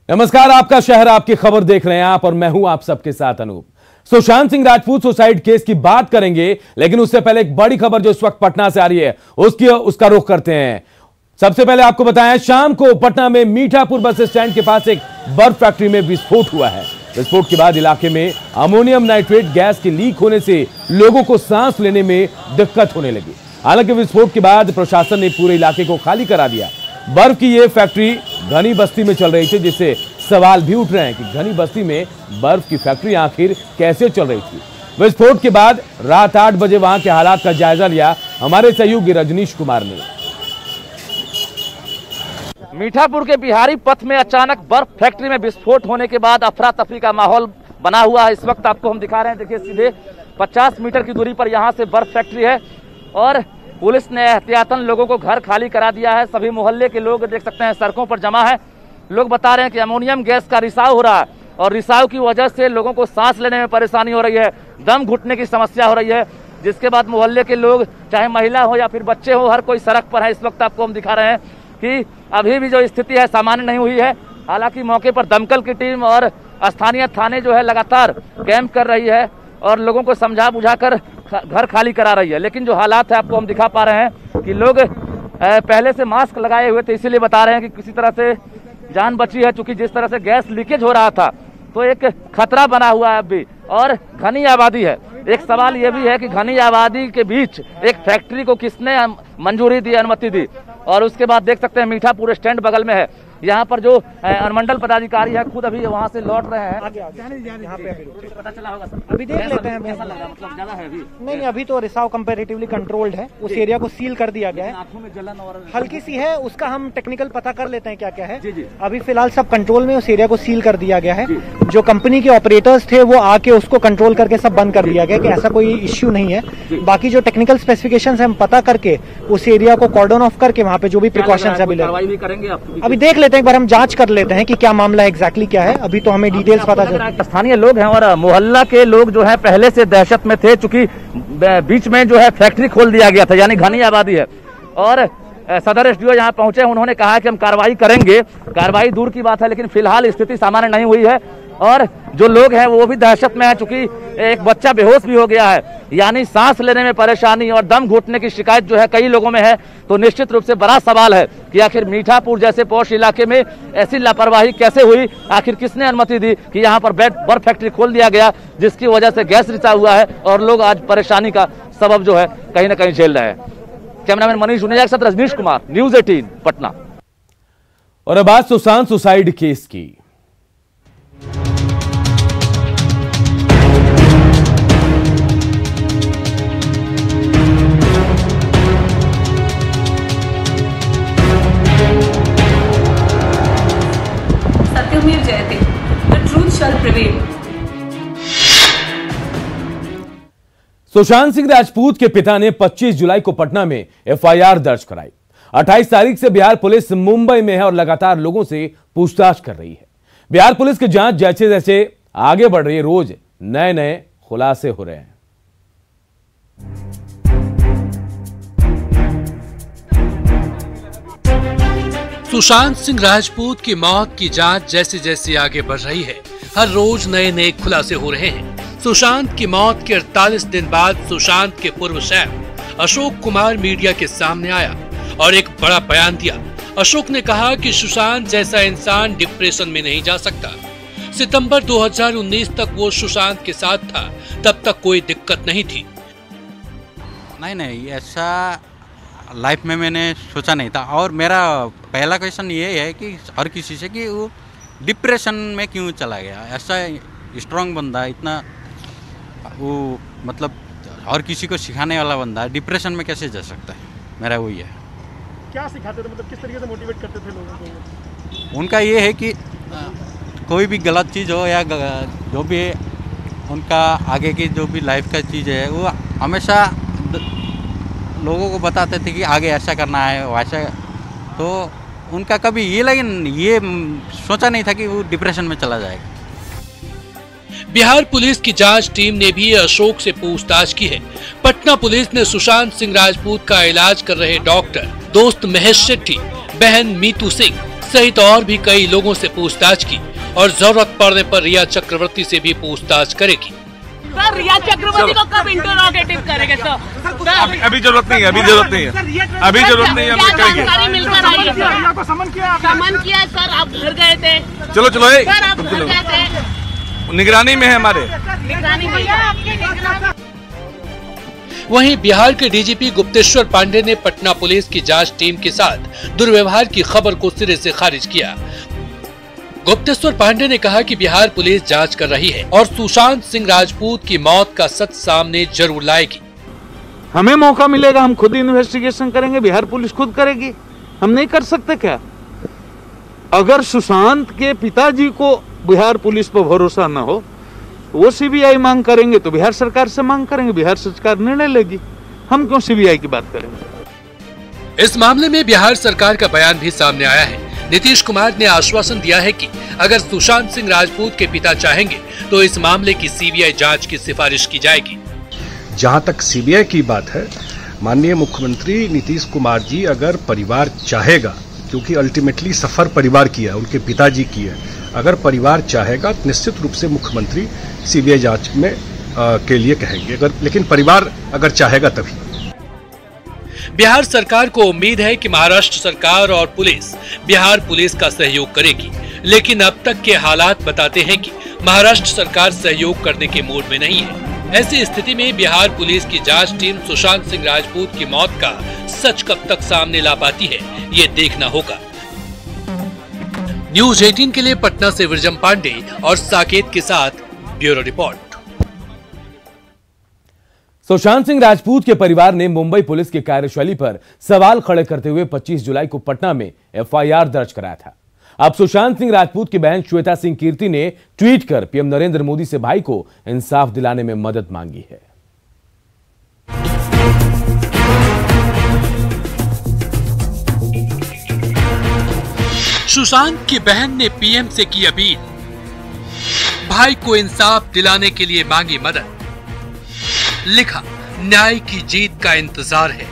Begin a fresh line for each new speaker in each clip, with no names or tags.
नमस्कार, आपका शहर आपकी खबर देख रहे हैं आप और मैं हूं आप सबके साथ अनूप। सुशांत सिंह राजपूत सुसाइड केस की बात करेंगे, लेकिन उससे पहले एक बड़ी खबर जो इस वक्त पटना से आ रही है उसका रुख करते हैं। सबसे पहले आपको बताएं, शाम को पटना में मीठापुर बस स्टैंड के पास एक बर्फ फैक्ट्री में विस्फोट हुआ है। विस्फोट के बाद इलाके में अमोनियम नाइट्रेट गैस के लीक होने से लोगों को सांस लेने में दिक्कत होने लगी। हालांकि विस्फोट के बाद प्रशासन ने पूरे इलाके को खाली करा दिया। बर्फ की यह फैक्ट्री घनी बस्ती में चल रही थी, जिससे सवाल भी उठ रहे हैं कि घनी बस्ती में बर्फ की फैक्ट्री आखिर कैसे चल रही थी। विस्फोट के बाद रात 8 बजे वहां के हालात का जायजा लिया हमारे सहयोगी रजनीश कुमार ने।
मीठापुर के बिहारी पथ में अचानक बर्फ फैक्ट्री में विस्फोट होने के बाद अफरा तफरी का माहौल बना हुआ है। इस वक्त आपको हम दिखा रहे हैं, देखिए सीधे 50 मीटर की दूरी पर यहाँ से बर्फ फैक्ट्री है और पुलिस ने एहतियातन लोगों को घर खाली करा दिया है। सभी मोहल्ले के लोग देख सकते हैं सड़कों पर जमा है। लोग बता रहे हैं कि अमोनियम गैस का रिसाव हो रहा है और रिसाव की वजह से लोगों को सांस लेने में परेशानी हो रही है, दम घुटने की समस्या हो रही है। जिसके बाद मोहल्ले के लोग, चाहे महिला हो या फिर बच्चे हो, हर कोई सड़क पर है। इस वक्त आपको हम दिखा रहे हैं कि अभी भी जो स्थिति है सामान्य नहीं हुई है। हालांकि मौके पर दमकल की टीम और स्थानीय थाने जो है लगातार कैंप कर रही है और लोगों को समझा बुझा कर घर खाली करा रही है। लेकिन जो हालात है आपको हम दिखा पा रहे हैं कि लोग पहले से मास्क लगाए हुए थे, इसीलिए बता रहे हैं कि किसी तरह से जान बची है। चूंकि जिस तरह से गैस लीकेज हो रहा था तो एक खतरा बना हुआ है अभी, और घनी आबादी है। एक सवाल यह भी है कि घनी आबादी के बीच एक फैक्ट्री को किसने मंजूरी दी, अनुमति दी। और उसके बाद देख सकते हैं मीठापुर स्टैंड बगल में है। यहाँ पर जो अनुमंडल पदाधिकारी है खुद अभी वहाँ से लौट रहे हैं। यहाँ पे पता चला होगा सर, अभी देख लेते हैं। मतलब ज्यादा है अभी
नहीं, अभी तो रिसाव कंपैरेटिवली कंट्रोल्ड है। उस एरिया को सील कर दिया गया है।
आंखों में जलन और
हल्की सी है, उसका हम टेक्निकल पता कर लेते हैं क्या क्या है। अभी फिलहाल सब कंट्रोल में, उस एरिया को सील कर दिया गया है। जो कंपनी के ऑपरेटर्स थे वो आके उसको कंट्रोल करके सब बंद कर दिया गया कि ऐसा कोई इश्यू नहीं है। बाकी जो टेक्निकल स्पेसिफिकेशंस है हम पता करके उस एरिया को कॉर्डन ऑफ करके वहाँ पे जो भी प्रिकॉशंस है अभी देख लेते हैं। एक बार हम जांच कर लेते हैं कि क्या मामला एग्जैक्टली क्या है। अभी तो हमें डिटेल्स पता चल।
स्थानीय लोग हैं और मोहल्ला के लोग जो है पहले से दहशत में थे, चूंकि बीच में जो है फैक्ट्री खोल दिया गया था, यानी घनी आबादी है। और सदर एसडीओ यहाँ पहुंचे, उन्होंने कहा कि हम कार्रवाई करेंगे। कार्रवाई दूर की बात है, लेकिन फिलहाल स्थिति सामान्य नहीं हुई है और जो लोग हैं वो भी दहशत में है। चूंकि एक बच्चा बेहोश भी हो गया है, यानी सांस लेने में परेशानी और दम घुटने की शिकायत जो है कई लोगों में है। तो निश्चित रूप से बड़ा सवाल है कि आखिर मीठापुर जैसे पॉश इलाके में ऐसी लापरवाही कैसे हुई, आखिर किसने अनुमति दी कि यहाँ पर बर्फ फैक्ट्री खोल दिया गया, जिसकी वजह से गैस रिसा हुआ है और लोग आज परेशानी का सबब जो है कहीं ना कहीं झेल रहे हैं। कैमरामैन मनीष उनेजा के साथ रजनीश कुमार, न्यूज़ 18 पटना।
और अब बात सुशांत सुसाइड केस की।
सत्यमेव जयते, the truth shall prevail।
Sushant Singh Rajput के पिता ने 25 जुलाई को पटना में एफआईआर दर्ज कराई। 28 तारीख से बिहार पुलिस मुंबई में है और लगातार लोगों से पूछताछ कर रही है। बिहार पुलिस की जांच जैसे जैसे आगे बढ़ रही है, रोज नए नए खुलासे हो रहे हैं।
सुशांत सिंह राजपूत की मौत की जांच जैसे जैसे आगे बढ़ रही है, हर रोज नए नए खुलासे हो रहे हैं। सुशांत की मौत के 48 दिन बाद सुशांत के पूर्व शेफ अशोक कुमार मीडिया के सामने आया और एक बड़ा बयान दिया। अशोक ने कहा कि सुशांत जैसा इंसान डिप्रेशन में नहीं जा सकता। सितंबर 2019 तक वो सुशांत के साथ था, तब तक कोई दिक्कत नहीं थी।
नहीं, ऐसा लाइफ में मैंने सोचा नहीं था। और मेरा पहला क्वेश्चन ये है कि हर किसी से कि वो डिप्रेशन में क्यों चला गया। ऐसा स्ट्रांग बंदा, इतना वो मतलब और किसी को सिखाने वाला बंदा डिप्रेशन में कैसे जा सकता है। मेरा वही है।
क्या सिखाते थे, मतलब किस तरीके से मोटिवेट करते थे लोगों को?
उनका ये है कि कोई भी गलत चीज़ हो या जो भी उनका आगे की जो भी लाइफ का चीज़ है वो हमेशा लोगों को बताते थे कि आगे ऐसा करना है वैसा। तो उनका कभी ये सोचा नहीं था कि वो डिप्रेशन में चला जाएगा।
बिहार पुलिस की जांच टीम ने भी अशोक से पूछताछ की है। पटना पुलिस ने सुशांत सिंह राजपूत का इलाज कर रहे डॉक्टर, दोस्त महेश शेट्टी, बहन मीतू सिंह, सहित और भी कई लोगों से पूछताछ की और जरूरत पड़ने पर रिया चक्रवर्ती से भी पूछताछ करेगी।
सर रिया चक्रवर्ती को कब इंटरोगेटिव करेंगे सर?
अभी जरूरत नहीं है, अभी जरूरत नहीं है, अभी जरूरत नहीं है, हम करेंगे।
जानकारी मिलकर आई है सर, समन किया सर, आप घर गए थे।
चलो
सर आप घर गए थे,
निगरानी में है हमारे।
निगरानी में।
वहीं बिहार के डीजीपी गुप्तेश्वर पांडे ने पटना पुलिस की जांच टीम के साथ दुर्व्यवहार की खबर को सिरे से खारिज किया। गुप्तेश्वर पांडे ने कहा कि बिहार पुलिस जांच कर रही है और सुशांत सिंह राजपूत की मौत का सच सामने जरूर लाएगी।
हमें मौका मिलेगा, हम खुद इन्वेस्टिगेशन करेंगे, बिहार पुलिस खुद करेगी, हम नहीं कर सकते क्या? अगर सुशांत के पिताजी को बिहार पुलिस पर भरोसा न हो, वो सीबीआई मांग करेंगे तो बिहार सरकार से मांग करेंगे, बिहार सरकार निर्णय लेगी, हम क्यों सीबीआई की बात करेंगे?
इस मामले में बिहार सरकार का बयान भी सामने आया है। नीतीश कुमार ने आश्वासन दिया है कि अगर सुशांत सिंह राजपूत के पिता चाहेंगे तो इस मामले की सीबीआई जांच की सिफारिश की जाएगी।
जहां तक सीबीआई की बात है, माननीय मुख्यमंत्री नीतीश कुमार जी अगर परिवार चाहेगा, क्योंकि अल्टीमेटली सफर परिवार की है, उनके पिताजी की है, अगर परिवार चाहेगा तो निश्चित रूप से मुख्यमंत्री सीबीआई जांच में के लिए कहेंगे, लेकिन परिवार अगर चाहेगा तभी।
बिहार सरकार को उम्मीद है कि महाराष्ट्र सरकार और पुलिस बिहार पुलिस का सहयोग करेगी, लेकिन अब तक के हालात बताते हैं कि महाराष्ट्र सरकार सहयोग करने के मूड में नहीं है। ऐसी स्थिति में बिहार पुलिस की जांच टीम सुशांत सिंह राजपूत की मौत का सच कब तक सामने ला पाती है, ये देखना होगा। न्यूज 18 के लिए पटना से विरजम पांडे और साकेत के साथ ब्यूरो रिपोर्ट।
सुशांत सिंह राजपूत के परिवार ने मुंबई पुलिस की कार्यशैली पर सवाल खड़े करते हुए 25 जुलाई को पटना में एफआईआर दर्ज कराया था। अब सुशांत सिंह राजपूत की बहन श्वेता सिंह कीर्ति ने ट्वीट कर पीएम नरेंद्र मोदी से भाई को इंसाफ दिलाने में मदद मांगी है।
सुशांत की बहन ने पीएम से की अपील, भाई को इंसाफ दिलाने के लिए मांगी मदद। लिखा, न्याय की जीत का इंतजार है।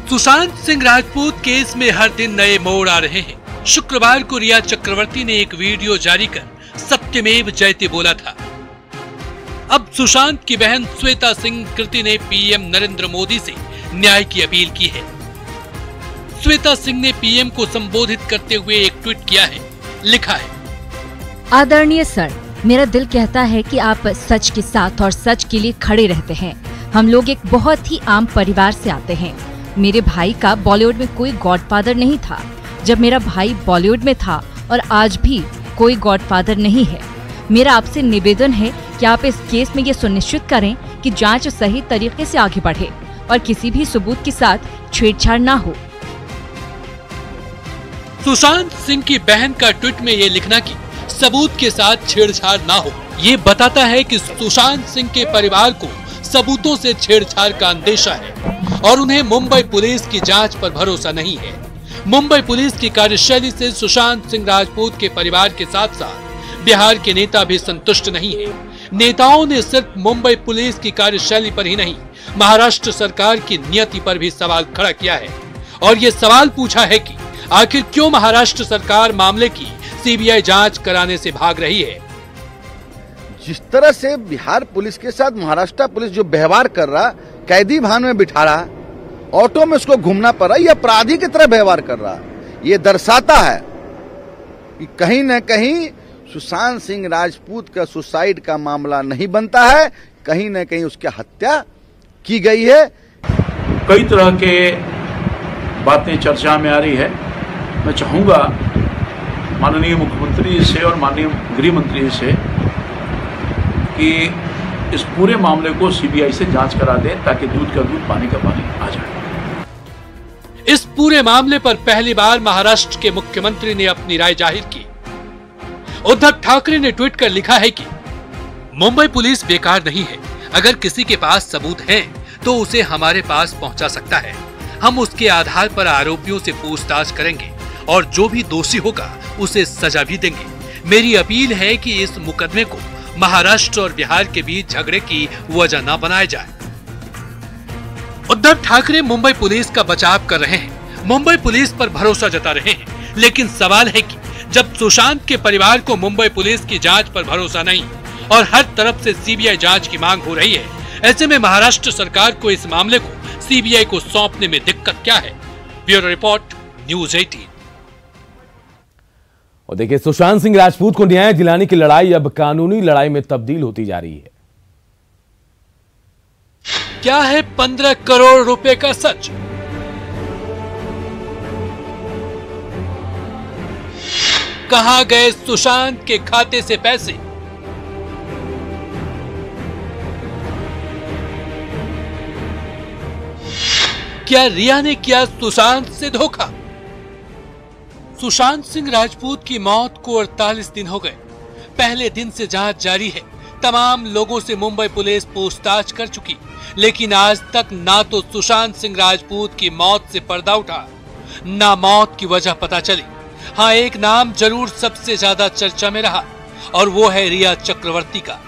सुशांत सिंह राजपूत केस में हर दिन नए मोड़ आ रहे हैं। शुक्रवार को रिया चक्रवर्ती ने एक वीडियो जारी कर सत्यमेव जयते बोला था। अब सुशांत की बहन श्वेता सिंह कीर्ति ने पीएम नरेंद्र मोदी से न्याय की अपील की है। श्वेता सिंह ने पीएम को संबोधित करते हुए एक ट्वीट किया है। लिखा है,
आदरणीय सर, मेरा दिल कहता है कि आप सच के साथ और सच के लिए खड़े रहते हैं। हम लोग एक बहुत ही आम परिवार से आते हैं। मेरे भाई का बॉलीवुड में कोई गॉडफादर नहीं था जब मेरा भाई बॉलीवुड में था, और आज भी कोई गॉडफादर नहीं है। मेरा आपसे निवेदन है कि आप इस केस में ये सुनिश्चित करें कि जांच सही तरीके से आगे बढ़े और किसी भी सबूत के साथ छेड़छाड़ ना हो।
सुशांत सिंह की बहन का ट्वीट में ये लिखना कि सबूत के साथ छेड़छाड़ ना हो, ये बताता है कि सुशांत सिंह के परिवार को सबूतों से छेड़छाड़ का अंदेशा है और उन्हें मुंबई पुलिस की जांच पर भरोसा नहीं है। मुंबई पुलिस की कार्यशैली से सुशांत सिंह राजपूत के परिवार के साथ साथ बिहार के नेता भी संतुष्ट नहीं है। नेताओं ने सिर्फ मुंबई पुलिस की कार्यशैली पर ही नहीं, महाराष्ट्र सरकार की नियति पर भी सवाल खड़ा किया है और ये सवाल पूछा है कि आखिर क्यों महाराष्ट्र सरकार मामले की सीबीआई जांच कराने से भाग रही है।
जिस तरह से बिहार पुलिस के साथ महाराष्ट्र पुलिस जो व्यवहार कर रहा, कैदी भान में बिठा रहा, ऑटो में उसको घूमना पड़ रहा, ये अपराधी की तरह व्यवहार कर रहा, ये दर्शाता है कि कहीं न कहीं सुशांत सिंह राजपूत का सुसाइड का मामला नहीं बनता है, कहीं न कहीं उसकी हत्या की गई है।
कई तरह के बातें चर्चा में आ रही है। मैं चाहूंगा माननीय मुख्यमंत्री से और माननीय गृह मंत्री से कि इस पूरे मामले को सीबीआई से जांच करा दें ताकि दूध का दूध पानी का पानी आ जाए।
इस पूरे मामले पर पहली बार महाराष्ट्र के मुख्यमंत्री ने अपनी राय जाहिर की। उद्धव ठाकरे ने ट्वीट कर लिखा है कि मुंबई पुलिस बेकार नहीं है, अगर किसी के पास सबूत हैं तो उसे हमारे पास पहुंचा सकता है। हम उसके आधार पर आरोपियों से पूछताछ करेंगे और जो भी दोषी होगा उसे सजा भी देंगे। मेरी अपील है कि इस मुकदमे को महाराष्ट्र और बिहार के बीच झगड़े की वजह न बनाया जाए। उद्धव ठाकरे मुंबई पुलिस का बचाव कर रहे हैं। मुंबई पुलिस पर भरोसा जता रहे हैं, लेकिन सवाल है कि जब सुशांत के परिवार को मुंबई पुलिस की जांच पर भरोसा नहीं और हर तरफ से सीबीआई जांच की मांग हो रही है, ऐसे में महाराष्ट्र सरकार को इस मामले को सीबीआई को सौंपने में दिक्कत क्या है? Bureau report, news 18।
और देखिए, सुशांत सिंह राजपूत को न्याय दिलाने की लड़ाई अब कानूनी लड़ाई में तब्दील होती जा रही है।
क्या है 15 करोड़ रुपए का सच? कहां गए सुशांत के खाते से पैसे? क्या रिया ने किया सुशांत से धोखा? सुशांत सिंह राजपूत की मौत को 48 दिन हो गए। पहले दिन से जांच जारी है। तमाम लोगों से मुंबई पुलिस पूछताछ कर चुकी, लेकिन आज तक ना तो सुशांत सिंह राजपूत की मौत से पर्दा उठा, ना मौत की वजह पता चली। हाँ, एक नाम जरूर सबसे ज्यादा चर्चा में रहा और वो है रिया चक्रवर्ती का।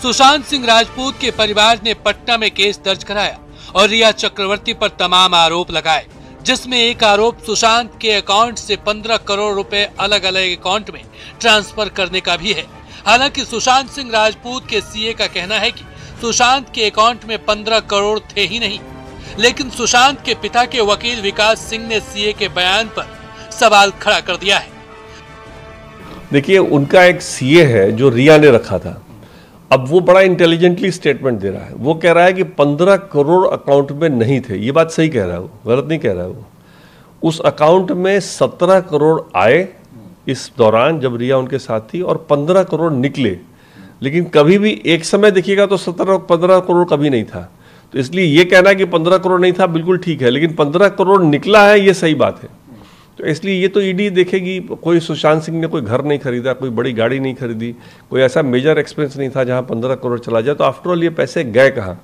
सुशांत सिंह राजपूत के परिवार ने पटना में केस दर्ज कराया और रिया चक्रवर्ती पर तमाम आरोप लगाए, जिसमें एक आरोप सुशांत के अकाउंट से 15 करोड़ रुपए अलग अलग अकाउंट में ट्रांसफर करने का भी है। हालांकि सुशांत सिंह राजपूत के सीए का कहना है कि सुशांत के अकाउंट में 15 करोड़ थे ही नहीं, लेकिन सुशांत के पिता के वकील विकास सिंह ने सीए के बयान पर सवाल खड़ा कर दिया है।
देखिए, उनका एक सीए है जो रिया ने रखा था। अब वो बड़ा इंटेलिजेंटली स्टेटमेंट दे रहा है। वो कह रहा है कि 15 करोड़ अकाउंट में नहीं थे। ये बात सही कह रहा है, वो गलत नहीं कह रहा है। वो उस अकाउंट में 17 करोड़ आए इस दौरान जब रिया उनके साथ थी और 15 करोड़ निकले, लेकिन कभी भी एक समय देखिएगा तो 15 करोड़ कभी नहीं था। तो इसलिए ये कहना कि 15 करोड़ नहीं था बिल्कुल ठीक है, लेकिन 15 करोड़ निकला है ये सही बात है। तो इसलिए ये तो ईडी देखेगी। कोई सुशांत सिंह ने कोई घर नहीं खरीदा, कोई बड़ी गाड़ी नहीं खरीदी, कोई ऐसा मेजर एक्सपेंस नहीं था जहां 15 करोड़ चला जाए, तो आफ्टर ऑल ये पैसे गए कहाँ?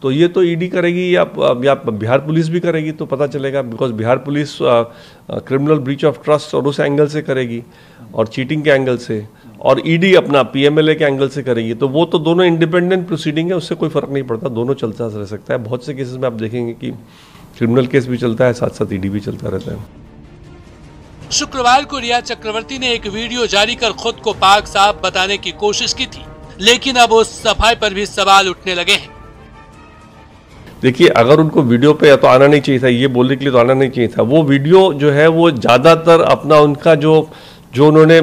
तो ये तो ईडी करेगी या बिहार पुलिस भी करेगी तो पता चलेगा, because Bihar police criminal breach of trust और उस एंगल से करेगी और चीटिंग के एंगल से, और ईडी अपना पीएमएलए के एंगल से करेगी। तो वो तो दोनों इंडिपेंडेंट प्रोसीडिंग है, उससे कोई फर्क नहीं पड़ता, दोनों चलता रह सकता है। बहुत से केसेस में आप देखेंगे कि क्रिमिनल केस भी चलता है, साथ साथ ईडी भी चलता रहता है।
शुक्रवार को रिया चक्रवर्ती ने एक वीडियो जारी कर खुद को पाक साफ बताने की कोशिश की थी, लेकिन अब उस सफाई पर भी सवाल उठने लगे हैं।
देखिए, अगर उनको वीडियो पे या तो आना नहीं चाहिए था, ये बोलने के लिए तो आना नहीं चाहिए था। वो वीडियो जो है वो ज्यादातर अपना उनका जो उन्होंने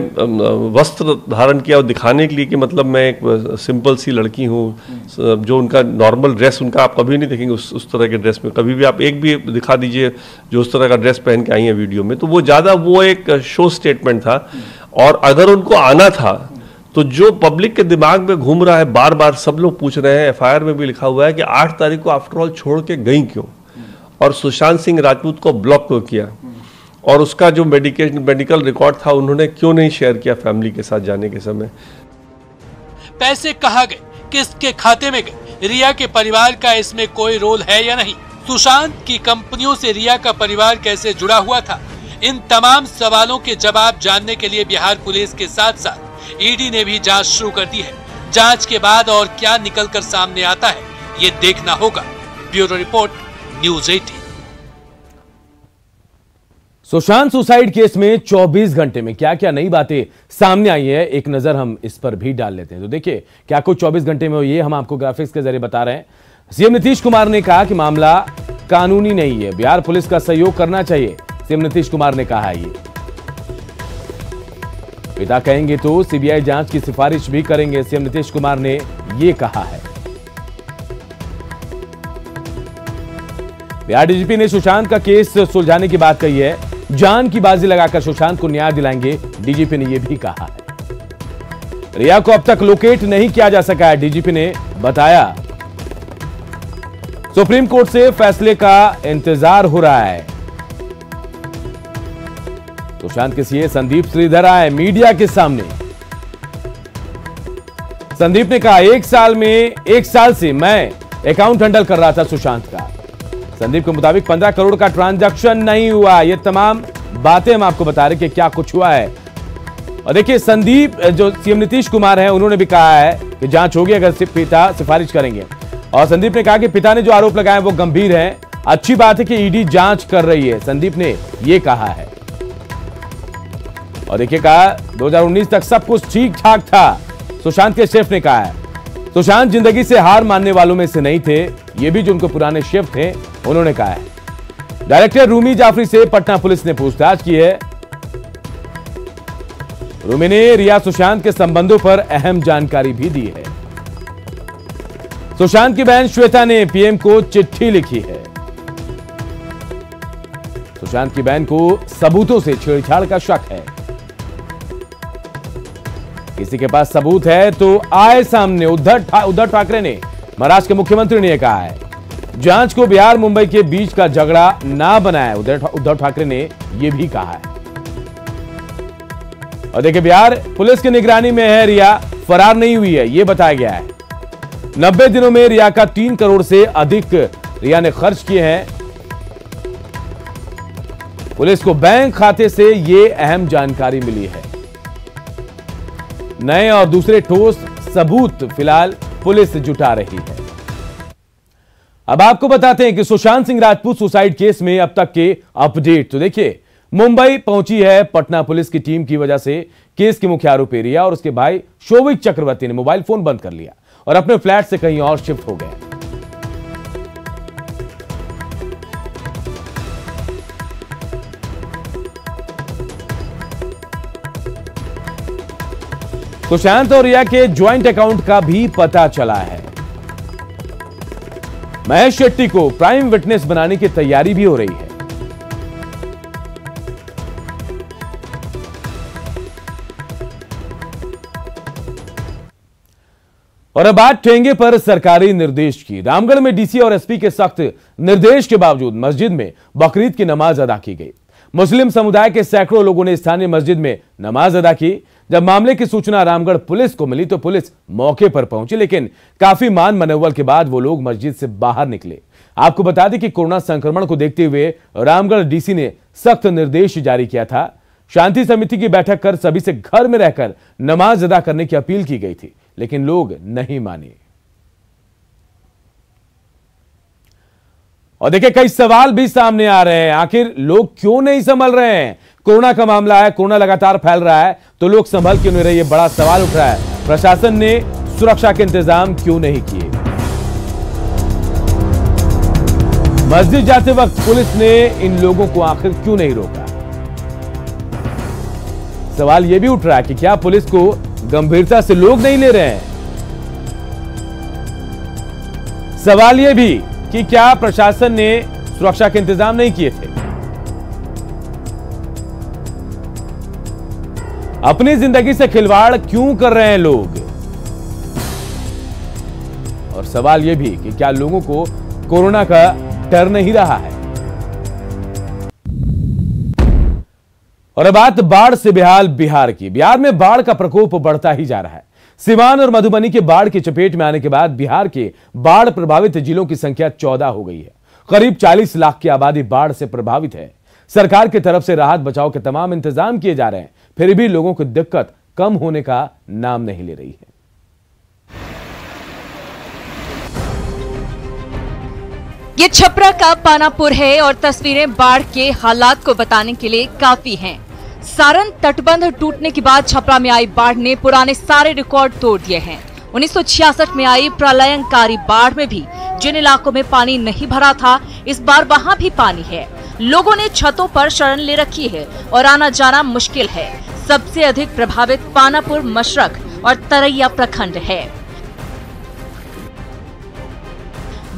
वस्त्र धारण किया वो दिखाने के लिए कि मतलब मैं एक सिंपल सी लड़की हूँ, जो उनका नॉर्मल ड्रेस उनका आप कभी नहीं देखेंगे उस तरह के ड्रेस में। कभी भी आप एक भी दिखा दीजिए जो उस तरह का ड्रेस पहन के आई है वीडियो में, तो वो ज़्यादा वो एक शो स्टेटमेंट था। और अगर उनको आना था तो जो पब्लिक के दिमाग में घूम रहा है, बार बार सब लोग पूछ रहे हैं, एफआईआर में भी लिखा हुआ है कि 8 तारीख को आफ्टर ऑल छोड़ के गई क्यों, और सुशांत सिंह राजपूत को ब्लॉक क्यों किया, और उसका जो मेडिकल रिकॉर्ड था उन्होंने क्यों नहीं शेयर किया फैमिली के साथ जाने के समय।
पैसे कहाँ गए, किसके खाते में गए, रिया के परिवार का इसमें कोई रोल है या नहीं? सुशांत की कंपनियों से रिया का परिवार कैसे जुड़ा हुआ था? इन तमाम सवालों के जवाब जानने के लिए बिहार पुलिस के साथ साथ ईडी ने भी जांच शुरू कर दी है। जांच के बाद और क्या निकलकर सामने आता है ये देखना होगा। Bureau report, news 18।
Sushant suicide case में 24 घंटे में क्या क्या नई बातें सामने आई है, एक नजर हम इस पर भी डाल लेते हैं। तो देखिए, क्या कुछ 24 घंटे में हो, ये हम आपको ग्राफिक्स के जरिए बता रहे हैं। सीएम नीतीश कुमार ने कहा कि मामला कानूनी नहीं है, बिहार पुलिस का सहयोग करना चाहिए, सीएम नीतीश कुमार ने कहा है। ये पिता कहेंगे तो सीबीआई जांच की सिफारिश भी करेंगे, सीएम नीतीश कुमार ने यह कहा है। बिहार डीजीपी ने सुशांत का केस सुलझाने की बात कही है, जान की बाजी लगाकर सुशांत को न्याय दिलाएंगे, डीजीपी ने यह भी कहा है। रिया को अब तक लोकेट नहीं किया जा सका है, डीजीपी ने बताया। सुप्रीम कोर्ट से फैसले का इंतजार हो रहा है। सुशांत के सीए संदीप श्रीधर आए मीडिया के सामने। संदीप ने कहा, 1 साल से मैं अकाउंट हैंडल कर रहा था सुशांत का। संदीप के मुताबिक 15 करोड़ का ट्रांजैक्शन नहीं हुआ। ये तमाम बातें हम आपको बता रहे कि क्या कुछ हुआ है। और देखिए, संदीप जो सीएम नीतीश कुमार हैं उन्होंने भी कहा है कि जांच होगी अगर पिता सिफारिश करेंगे। और संदीप ने कहा कि पिता ने जो आरोप लगाए वो गंभीर हैं, अच्छी बात है कि ईडी जांच कर रही है, संदीप ने यह कहा है। और देखिए कहा 2019 तक सब कुछ ठीक ठाक था, सुशांत के शेफ ने कहा है। सुशांत जिंदगी से हार मानने वालों में से नहीं थे, ये भी जो उनके पुराने शेफ थे उन्होंने कहा है। डायरेक्टर रूमी जाफरी से पटना पुलिस ने पूछताछ की है। रूमी ने रिया सुशांत के संबंधों पर अहम जानकारी भी दी है। सुशांत की बहन श्वेता ने पीएम को चिट्ठी लिखी है। सुशांत की बहन को सबूतों से छेड़छाड़ का शक है। किसी के पास सबूत है तो आए सामने, उद्धव ठाकरे ने, महाराष्ट्र के मुख्यमंत्री ने कहा है। जांच को बिहार मुंबई के बीच का झगड़ा ना बनाए, उद्धव ठाकरे ने यह भी कहा है। और देखिए बिहार पुलिस की निगरानी में है रिया, फरार नहीं हुई है, यह बताया गया है। 90 दिनों में रिया का 3 करोड़ से अधिक रिया ने खर्च किए हैं। पुलिस को बैंक खाते से यह अहम जानकारी मिली है। नए और दूसरे ठोस सबूत फिलहाल पुलिस जुटा रही है। अब आपको बताते हैं कि सुशांत सिंह राजपूत सुसाइड केस में अब तक के अपडेट। तो देखिए मुंबई पहुंची है पटना पुलिस की टीम की वजह से केस की मुख्य आरोपी रिया और उसके भाई शोभिक चक्रवर्ती ने मोबाइल फोन बंद कर लिया और अपने फ्लैट से कहीं और शिफ्ट हो गए। सुशांत और रिया के ज्वाइंट अकाउंट का भी पता चला है। महेश शेट्टी को प्राइम विटनेस बनाने की तैयारी भी हो रही है। और अब बात ठेंगे पर सरकारी निर्देश की। रामगढ़ में डीसी और एसपी के सख्त निर्देश के बावजूद मस्जिद में बकरीद की नमाज अदा की गई। मुस्लिम समुदाय के सैकड़ों लोगों ने स्थानीय मस्जिद में नमाज अदा की। जब मामले की सूचना रामगढ़ पुलिस को मिली तो पुलिस मौके पर पहुंची, लेकिन काफी मान मनोबल के बाद वो लोग मस्जिद से बाहर निकले। आपको बता दें कि कोरोना संक्रमण को देखते हुए रामगढ़ डीसी ने सख्त निर्देश जारी किया था। शांति समिति की बैठक कर सभी से घर में रहकर नमाज अदा करने की अपील की गई थी, लेकिन लोग नहीं माने। और देखिए कई सवाल भी सामने आ रहे हैं, आखिर लोग क्यों नहीं संभल रहे हैं? कोरोना का मामला है, कोरोना लगातार फैल रहा है, तो लोग संभल क्यों नहीं रहे? ये बड़ा सवाल उठ रहा है। प्रशासन ने सुरक्षा के इंतजाम क्यों नहीं किए? मस्जिद जाते वक्त पुलिस ने इन लोगों को आखिर क्यों नहीं रोका? सवाल यह भी उठ रहा है कि क्या पुलिस को गंभीरता से लोग नहीं ले रहे हैं? सवाल यह भी कि क्या प्रशासन ने सुरक्षा के इंतजाम नहीं किए थे? अपनी जिंदगी से खिलवाड़ क्यों कर रहे हैं लोग? और सवाल यह भी कि क्या लोगों को कोरोना का डर नहीं रहा है? और अब बात बाढ़ से बेहाल बिहार की। बिहार में बाढ़ का प्रकोप बढ़ता ही जा रहा है। सिवान और मधुबनी के बाढ़ की चपेट में आने के बाद बिहार के बाढ़ प्रभावित जिलों की संख्या 14 हो गई है। करीब 40 लाख की आबादी बाढ़ से प्रभावित है। सरकार की तरफ से राहत बचाव के तमाम इंतजाम किए जा रहे हैं, फिर भी लोगों की दिक्कत कम होने का नाम नहीं ले रही है।
ये छपरा का पानापुर है और तस्वीरें बाढ़ के हालात को बताने के लिए काफी हैं। सारण तटबंध टूटने के बाद छपरा में आई बाढ़ ने पुराने सारे रिकॉर्ड तोड़ दिए हैं। 1966 में आई प्रलयंकारी बाढ़ में भी जिन इलाकों में पानी नहीं भरा था, इस बार वहां भी पानी है। लोगों ने छतों पर शरण ले रखी है और आना जाना मुश्किल है। सबसे अधिक प्रभावित पानापुर, मशरक और तरैया प्रखंड है।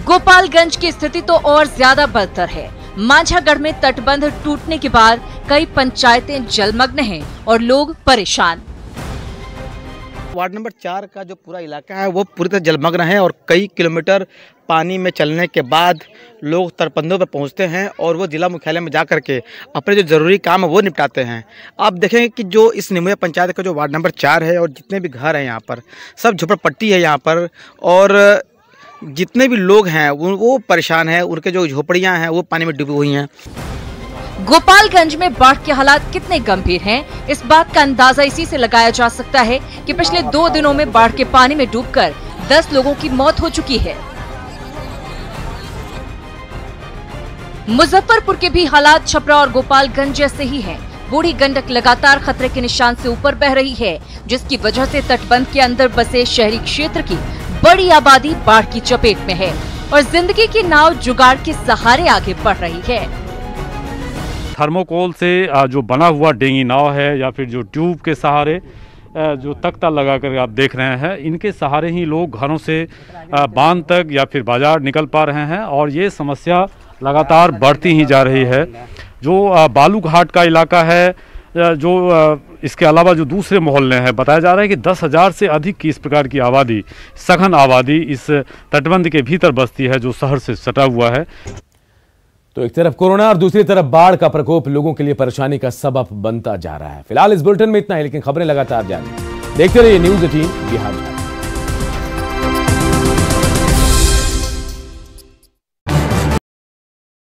गोपालगंज की स्थिति तो और ज्यादा बदतर है। मांझागढ़ में तटबंध टूटने के बाद कई पंचायतें जलमग्न हैं और लोग परेशान।
वार्ड नंबर 4 का जो पूरा इलाका है वो पूरी तरह जलमग्न है और कई किलोमीटर पानी में चलने के बाद लोग तटबंधों पर पहुंचते हैं और वो जिला मुख्यालय में जा करके अपने जो ज़रूरी काम है वो निपटाते हैं। आप देखेंगे कि जो इस निमुया पंचायत का जो वार्ड नंबर 4 है और जितने भी घर हैं यहाँ पर सब झोपड़पट्टी है यहाँ पर, और जितने भी लोग हैं वो परेशान हैं। उनके जो झोपड़ियाँ हैं वो पानी में डूबी हुई हैं।
गोपालगंज में बाढ़ के हालात कितने गंभीर हैं, इस बात का अंदाजा इसी से लगाया जा सकता है कि पिछले 2 दिनों में बाढ़ के पानी में डूबकर 10 लोगों की मौत हो चुकी है। मुजफ्फरपुर के भी हालात छपरा और गोपालगंज जैसे ही हैं। बूढ़ी गंडक लगातार खतरे के निशान से ऊपर बह रही है, जिसकी वजह से तटबंध के अंदर बसे शहरी क्षेत्र की बड़ी आबादी बाढ़ की चपेट में है और जिंदगी की नाव जुगाड़ के सहारे आगे बढ़ रही है।
थर्मोकोल से जो बना हुआ डेंगी नाव है या फिर जो ट्यूब के सहारे जो तख्ता लगाकर आप देख रहे हैं, इनके सहारे ही लोग घरों से बांध तक या फिर बाजार निकल पा रहे हैं और ये समस्या लगातार बढ़ती ही जा रही है। जो बालू घाट का इलाका है, जो इसके अलावा जो दूसरे मोहल्ले हैं, बताया जा रहा है कि 10,000 से अधिक की इस प्रकार की आबादी, सघन आबादी इस तटबंध के भीतर बसती है जो शहर से सटा हुआ है।
तो एक तरफ कोरोना और दूसरी तरफ बाढ़ का प्रकोप लोगों के लिए परेशानी का सबब बनता जा रहा है। फिलहाल इस बुलेटिन में इतना ही, लेकिन खबरें लगातार जारी। देखते रहिए न्यूज़ 18 बिहार।